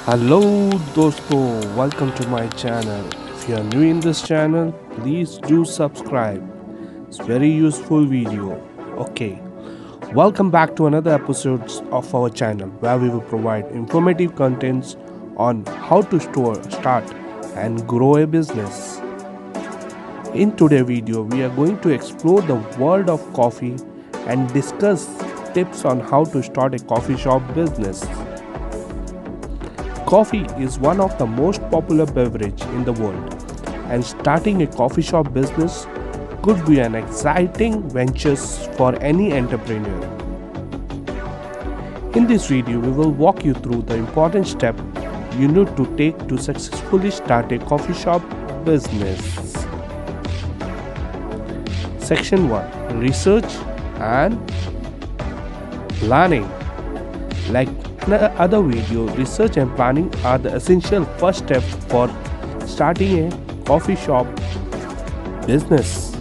Hello dosto, welcome to my channel. If you are new in this channel, please do subscribe. It's very useful video. Okay, welcome back to another episode of our channel where we will provide informative contents on how to start and grow a business. In today's video, we are going to explore the world of coffee and discuss tips on how to start a coffee shop business. Coffee is one of the most popular beverage in the world, and starting a coffee shop business could be an exciting venture for any entrepreneur. In this video, we will walk you through the important steps you need to take to successfully start a coffee shop business. Section 1: Research and Planning. Like other video, research and planning are the essential first step for starting a coffee shop business.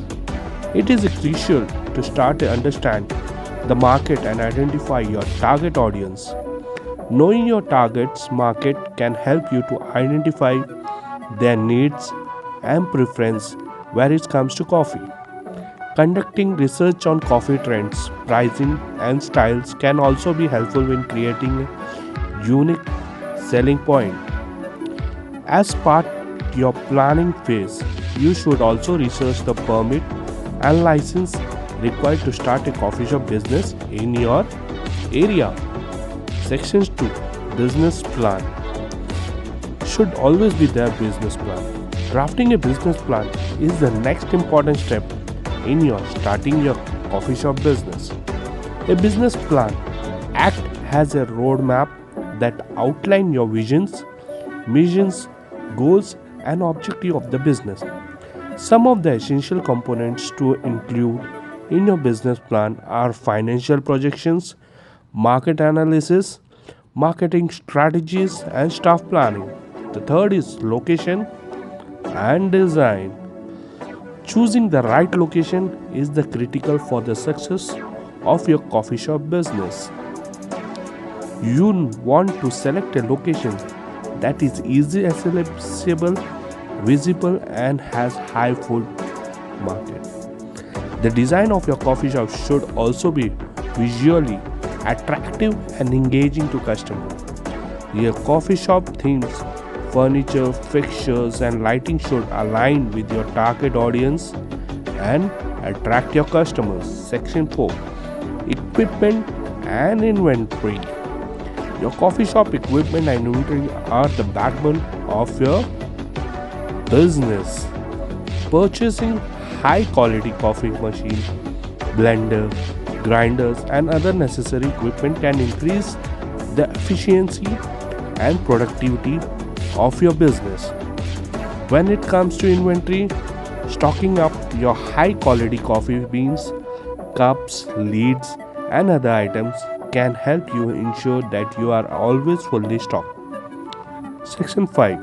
It is crucial to start to understand the market and identify your target audience. Knowing your target's market can help you to identify their needs and preference where it comes to coffee. Conducting research on coffee trends, pricing, and styles can also be helpful in creating a unique selling point. As part of your planning phase, you should also research the permit and license required to start a coffee shop business in your area. Section 2: Business Plan. Should always be their business plan. Drafting a business plan is the next important step in your starting your coffee shop business. A business plan act has a roadmap that outline your visions, missions, goals, and objective of the business. Some of the essential components to include in your business plan are financial projections, market analysis, marketing strategies, and staff planning. The third is location and design. Choosing the right location is the critical for the success of your coffee shop business. You want to select a location that is easily accessible, visible, and has high food market. The design of your coffee shop should also be visually attractive and engaging to customers. Your coffee shop themes, furniture, fixtures, and lighting should align with your target audience and attract your customers. Section 4: Equipment and Inventory. Your coffee shop equipment and inventory are the backbone of your business. Purchasing high quality coffee machine, blender, grinders, and other necessary equipment can increase the efficiency and productivity of your business. When it comes to inventory, stocking up your high quality coffee beans, cups, leads, and other items can help you ensure that you are always fully stocked. Section 5: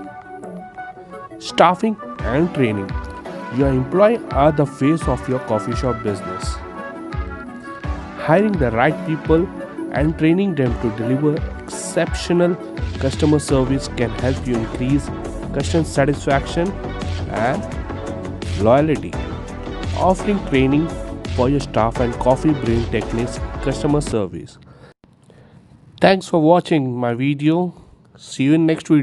Staffing and Training. Your employees are the face of your coffee shop business. Hiring the right people and training them to deliver exceptional customer service can help you increase customer satisfaction and loyalty. Offering training for your staff and coffee brewing techniques, customer service. Thanks for watching my video. See you in next video.